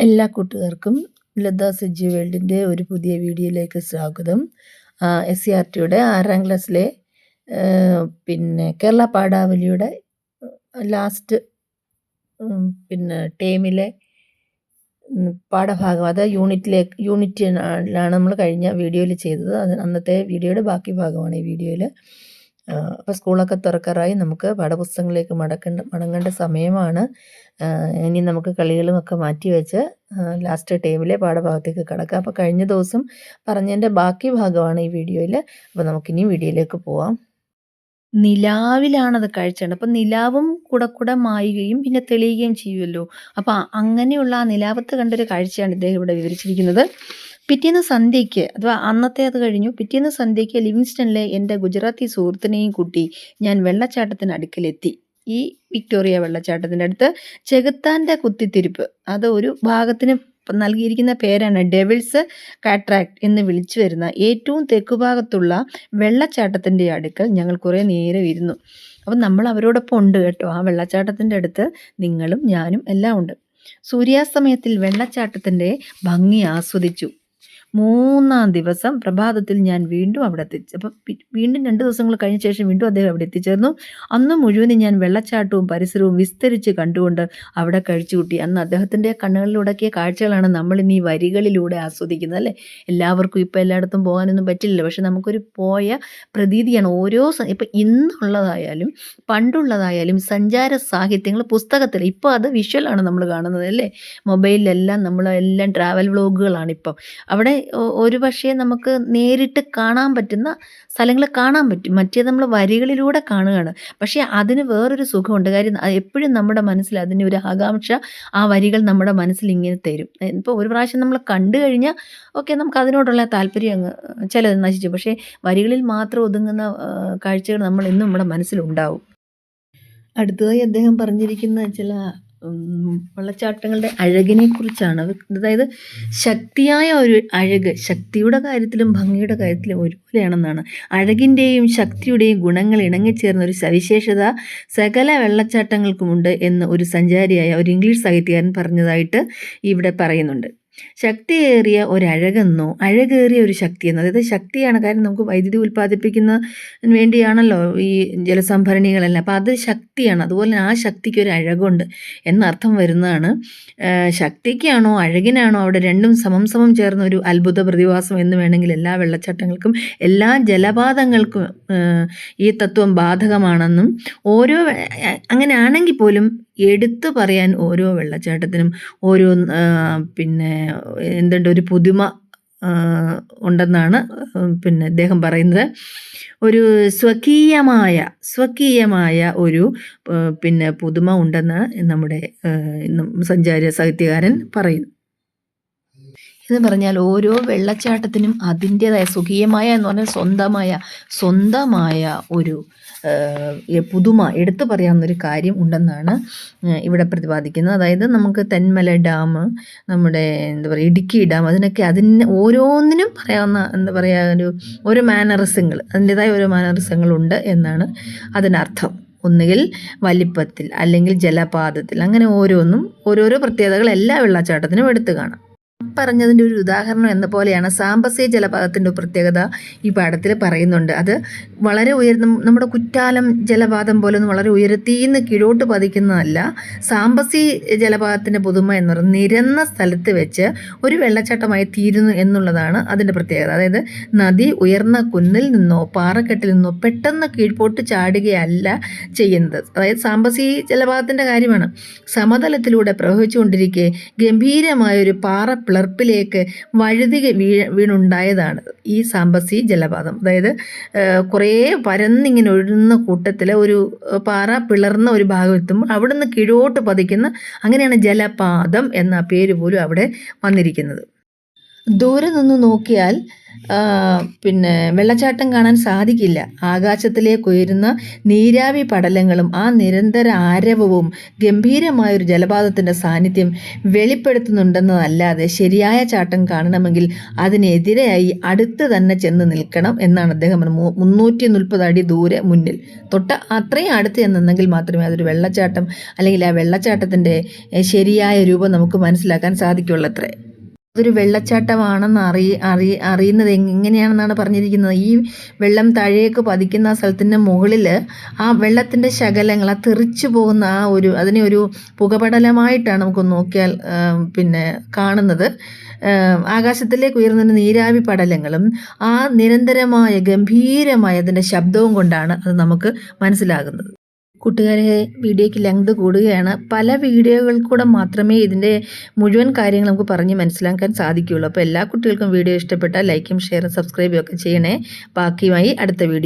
എല്ലാ കൂട്ടുകാർക്കും ലത സജി വേൾഡിൻ്റെ ഒരു പുതിയ വീഡിയോയിലേക്ക് സ്വാഗതം. SCRTയുടെ 6ാം ക്ലാസ്സിലെ കേരള പാഠാവലിയുടെ ലാസ്റ്റ് ടേമിലെ പാഠഭാഗം, അത് യൂണിറ്റിലാണ് നമ്മൾ കഴിഞ്ഞ വീഡിയോയിൽ ചെയ്തത്. അന്നത്തെ വീഡിയോയുടെ ബാക്കി ഭാഗമാണ് ഈ വീഡിയോയിൽ. അപ്പോൾ സ്കൂളൊക്കെ തുറക്കാറായി, നമുക്ക് പാഠപുസ്തകങ്ങളിലേക്ക് മടങ്ങേണ്ട സമയമാണ്. ഇനി നമുക്ക് കളികളുമൊക്കെ മാറ്റി വെച്ച് ലാസ്റ്റ് ടൈമിലെ പാഠഭാഗത്തേക്ക് കിടക്കാം. അപ്പോൾ കഴിഞ്ഞ ദിവസം പറഞ്ഞതിൻ്റെ ബാക്കി ഭാഗമാണ് ഈ വീഡിയോയിൽ. അപ്പോൾ നമുക്കിനി വീഡിയോയിലേക്ക് പോവാം. നിലാവിലാണത് കാഴ്ചയാണ്. അപ്പം നിലാവും കൂടെ മായുകയും പിന്നെ തെളിയുകയും ചെയ്യുമല്ലോ. അപ്പം അങ്ങനെയുള്ള ആ നിലാവത്ത് കണ്ടൊരു കാഴ്ചയാണ് ഇദ്ദേഹം ഇവിടെ വിവരിച്ചിരിക്കുന്നത്. പിറ്റേന്ന് സന്ധ്യയ്ക്ക്, അഥവാ അന്നത്തെ അത് കഴിഞ്ഞു, പിറ്റേന്ന് സന്ധ്യയ്ക്ക് ലിവിങ്സ്റ്റണിലെ എൻ്റെ ഗുജറാത്തി സുഹൃത്തിനെയും കൂട്ടി ഞാൻ വെള്ളച്ചാട്ടത്തിന് അടുക്കലെത്തി. ഈ വിക്ടോറിയ വെള്ളച്ചാട്ടത്തിൻ്റെ അടുത്ത് ചെകുത്താൻ്റെ കുത്തിത്തിരിപ്പ്, അത് ഒരു ഭാഗത്തിന് നൽകിയിരിക്കുന്ന പേരാണ് ഡെവിൾസ് കാട്രാക്ട് എന്ന് വിളിച്ചു വരുന്ന ഏറ്റവും തെക്കുഭാഗത്തുള്ള വെള്ളച്ചാട്ടത്തിൻ്റെ അടുക്കൽ ഞങ്ങൾ കുറേ നേരം ഇരുന്നു. അപ്പം നമ്മൾ അവരോടൊപ്പം ഉണ്ട് കേട്ടോ. ആ വെള്ളച്ചാട്ടത്തിൻ്റെ അടുത്ത് നിങ്ങളും ഞാനും എല്ലാം ഉണ്ട്. സൂര്യാസ്തമയത്തിൽ വെള്ളച്ചാട്ടത്തിൻ്റെ ഭംഗി ആസ്വദിച്ചു. 3-ാം ദിവസം പ്രഭാതത്തിൽ ഞാൻ വീണ്ടും അവിടെ എത്തിച്ചു. അപ്പം വീണ്ടും 2 ദിവസങ്ങൾ കഴിഞ്ഞ ശേഷം വീണ്ടും അദ്ദേഹം അവിടെ എത്തിച്ചേർന്നു. അന്ന് മുഴുവനും ഞാൻ വെള്ളച്ചാട്ടവും പരിസരവും വിസ്തരിച്ച് കണ്ടുകൊണ്ട് അവിടെ കഴിച്ചുകൂട്ടി. അന്ന് അദ്ദേഹത്തിൻ്റെ കണ്ണുകളിലുടക്കിയ കാഴ്ചകളാണ് നമ്മൾ ഇന്ന് ഈ വരികളിലൂടെ ആസ്വദിക്കുന്നത്, അല്ലേ? എല്ലാവർക്കും ഇപ്പോൾ എല്ലായിടത്തും പോകാനൊന്നും പറ്റില്ലല്ലോ, പക്ഷെ നമുക്കൊരു പോയ പ്രതീതിയാണ് ഓരോ ഇപ്പം ഇന്നുള്ളതായാലും പണ്ടുള്ളതായാലും സഞ്ചാര സാഹിത്യങ്ങൾ പുസ്തകത്തിൽ, ഇപ്പോൾ അത് വിഷ്വലാണ് നമ്മൾ കാണുന്നത്, അല്ലേ? മൊബൈലിലെല്ലാം നമ്മളെല്ലാം ട്രാവൽ വ്ളോഗുകളാണ് ഇപ്പം. അവിടെ ഒരു പക്ഷേ നമുക്ക് നേരിട്ട് കാണാൻ പറ്റുന്ന സ്ഥലങ്ങൾ കാണാൻ പറ്റും, മറ്റേത് നമ്മൾ വരികളിലൂടെ കാണുകയാണ്. പക്ഷേ അതിന് വേറൊരു സുഖമുണ്ട്. കാര്യം എപ്പോഴും നമ്മുടെ മനസ്സിൽ അതിന് ഒരു ആകാംക്ഷ, ആ വരികൾ നമ്മുടെ മനസ്സിൽ ഇങ്ങനെ തരും. ഇപ്പോൾ ഒരു പ്രാവശ്യം നമ്മൾ കണ്ടു കഴിഞ്ഞാൽ ഓക്കെ, നമുക്ക് അതിനോടുള്ള താല്പര്യം അങ്ങ് ചിലത് നശിച്ചു. പക്ഷേ വരികളിൽ മാത്രം ഒതുങ്ങുന്ന കാഴ്ചകൾ നമ്മൾ ഇന്നും നമ്മുടെ മനസ്സിലുണ്ടാവും. അടുത്തതായി അദ്ദേഹം പറഞ്ഞിരിക്കുന്ന ചില വെള്ളച്ചാട്ടങ്ങളുടെ അഴകിനെ കുറിച്ചാണ്. അതായത് ശക്തിയായ ഒരു അഴക് ശക്തിയുടെ കാര്യത്തിലും ഭംഗിയുടെ കാര്യത്തിലും ഒരുപോലെയാണെന്നാണ്. അഴകിൻ്റെയും ശക്തിയുടെയും ഗുണങ്ങൾ ഇണങ്ങിച്ചേർന്ന ഒരു സവിശേഷത സകല വെള്ളച്ചാട്ടങ്ങൾക്കുമുണ്ട് എന്ന് ഒരു സഞ്ചാരിയായ ഒരു ഇംഗ്ലീഷ് സാഹിത്യകാരൻ പറഞ്ഞതായിട്ട് ഇവിടെ പറയുന്നുണ്ട്. ശക്തിയേറിയ ഒരഴകെന്നോ അഴകേറിയ ഒരു ശക്തിയെന്നോ, അതായത് ശക്തിയാണ്. കാര്യം നമുക്ക് വൈദ്യുതി ഉൽപ്പാദിപ്പിക്കുന്നതിന് വേണ്ടിയാണല്ലോ ഈ ജലസംഭരണികളെല്ലാം. അപ്പോൾ അത് ശക്തിയാണ്. അതുപോലെ ആ ശക്തിക്ക് ഒരു അഴകുണ്ട് എന്നർത്ഥം വരുന്നതാണ്. ശക്തിക്കാണോ അഴകിനാണോ അവിടെ രണ്ടും സമം ചേർന്ന ഒരു അത്ഭുത പ്രതിഭാസം എന്ന് വേണമെങ്കിൽ എല്ലാ വെള്ളച്ചാട്ടങ്ങൾക്കും എല്ലാ ജലപാതങ്ങൾക്കും ഈ തത്വം ബാധകമാണെന്നും, ഓരോ അങ്ങനെയാണെങ്കിൽ പോലും എടുത്തു പറയാൻ ഓരോ വെള്ളച്ചാട്ടത്തിനും ഓരോ ഒരു പുതുമ ഉണ്ടെന്നാണ് ഇദ്ദേഹം പറയുന്നത്. ഒരു സ്വകീയമായ ഒരു പുതുമ ഉണ്ടെന്നാണ് നമ്മുടെ സഞ്ചാര സാഹിത്യകാരൻ പറയുന്നു. എന്ന് പറഞ്ഞാൽ ഓരോ വെള്ളച്ചാട്ടത്തിനും അതിൻ്റേതായ സ്വകീയമായ എന്ന് പറഞ്ഞാൽ സ്വന്തമായ ഒരു പുതുമ, എടുത്തു പറയാവുന്നൊരു കാര്യം ഉണ്ടെന്നാണ് ഇവിടെ പ്രതിപാദിക്കുന്നത്. അതായത് നമുക്ക് തെന്മല ഡാം, നമ്മുടെ ഇടുക്കി ഡാം, അതിന് ഓരോന്നിനും പറയാവുന്ന ഓരോ മാനറിസങ്ങൾ, അതിൻ്റേതായ ഓരോ മാനറിസങ്ങളുണ്ട് എന്നാണ് അതിനർത്ഥം. ഒന്നുകിൽ വലിപ്പത്തിൽ അല്ലെങ്കിൽ ജലപാതത്തിൽ, അങ്ങനെ ഓരോന്നും ഓരോരോ പ്രത്യേകതകൾ എല്ലാ വെള്ളച്ചാട്ടത്തിനും എടുത്തു കാണാം. പറഞ്ഞതിൻ്റെ ഒരു ഉദാഹരണം എന്ന പോലെയാണ് സാംബസി ജലപാതത്തിൻ്റെ പ്രത്യേകത ഈ പാഠത്തിൽ പറയുന്നുണ്ട്. അത് വളരെ ഉയർന്ന, നമ്മുടെ കുറ്റാലം ജലപാതം പോലെ ഒന്നും വളരെ ഉയരത്തിന്ന് കീഴോട്ട് പതിക്കുന്നതല്ല. സാംബസി ജലപാതത്തിൻ്റെ പുതുമ എന്ന് പറയുന്നത് നിരന്ന സ്ഥലത്ത് വെച്ച് ഒരു വെള്ളച്ചാട്ടമായി തീരുന്നു എന്നുള്ളതാണ് അതിൻ്റെ പ്രത്യേകത. അതായത് നദി ഉയർന്ന കുന്നിൽ നിന്നോ പാറക്കെട്ടിൽ നിന്നോ പെട്ടെന്ന് കീഴ്പോട്ട് ചാടുകയല്ല ചെയ്യുന്നത്. അതായത് സാംബസി ജലപാതത്തിൻ്റെ കാര്യമാണ്. സമതലത്തിലൂടെ പ്രവഹിച്ചുകൊണ്ടിരിക്കെ ഗംഭീരമായൊരു പിളർപ്പിലേക്ക് വഴുതി വീണുണ്ടായതാണ് ഈ സാംബസി ജലപാതം. അതായത് കുറേ പരന്നിങ്ങനെ ഒഴുകുന്ന കൂട്ടത്തിൽ ഒരു പാറ പിളർന്ന ഒരു ഭാഗം എത്തുമ്പോൾ അവിടുന്ന് കീഴോട്ട് പതിക്കുന്ന, അങ്ങനെയാണ് ജലപാതം എന്ന പേര് പോലും അവിടെ വന്നിരിക്കുന്നത്. ദൂരെ നിന്ന് നോക്കിയാൽ പിന്നെ വെള്ളച്ചാട്ടം കാണാൻ സാധിക്കില്ല. ആകാശത്തിലേക്ക് ഉയരുന്ന നീരാവി പടലങ്ങളും ആ നിരന്തര ആരവവും ഗംഭീരമായൊരു ജലപാതത്തിൻ്റെ സാന്നിധ്യം വെളിപ്പെടുത്തുന്നുണ്ടെന്നതല്ലാതെ ശരിയായ ചാട്ടം കാണണമെങ്കിൽ അതിനെതിരെയായി അടുത്ത് തന്നെ ചെന്ന് നിൽക്കണം എന്നാണ് അദ്ദേഹം 340 അടി ദൂരെ മുന്നിൽ അത്രയും അടുത്ത് ചെന്നെങ്കിൽ മാത്രമേ അതൊരു വെള്ളച്ചാട്ടം അല്ലെങ്കിൽ ആ വെള്ളച്ചാട്ടത്തിൻ്റെ ശരിയായ രൂപം നമുക്ക് മനസ്സിലാക്കാൻ സാധിക്കുള്ളൂ അത്രേ. അതൊരു വെള്ളച്ചാട്ടമാണെന്ന് അറിയുന്നത് എങ്ങനെയാണെന്നാണ് പറഞ്ഞിരിക്കുന്നത്. ഈ വെള്ളം താഴേക്ക് പതിക്കുന്ന ആ സ്ഥലത്തിൻ്റെ മുകളിൽ ആ വെള്ളത്തിൻ്റെ ശകലങ്ങൾ ആ തെറിച്ചു പോകുന്ന അതിനെ ഒരു പുകപടലമായിട്ടാണ് നമുക്ക് നോക്കിയാൽ കാണുന്നത്. ആകാശത്തിലേക്ക് ഉയർന്ന നീരാവി പടലങ്ങളും ആ നിരന്തരമായ ഗംഭീരമായ അതിൻ്റെ ശബ്ദവും കൊണ്ടാണ് അത് നമുക്ക് മനസ്സിലാകുന്നത്. കൂട്ടുകാരെ, വീഡിയോയ്ക്ക് ലെങ്ത് കൂടുകയാണ്. പല വീഡിയോകളിൽ കൂടെ മാത്രമേ ഇതിൻ്റെ മുഴുവൻ കാര്യങ്ങൾ നമുക്ക് പറഞ്ഞ് മനസ്സിലാക്കാൻ സാധിക്കുകയുള്ളൂ. അപ്പോൾ എല്ലാ കുട്ടികൾക്കും വീഡിയോ ഇഷ്ടപ്പെട്ടാൽ ലൈക്കും ഷെയറും സബ്സ്ക്രൈബും ഒക്കെ ചെയ്യണേ. ബാക്കിയുമായി അടുത്ത വീഡിയോ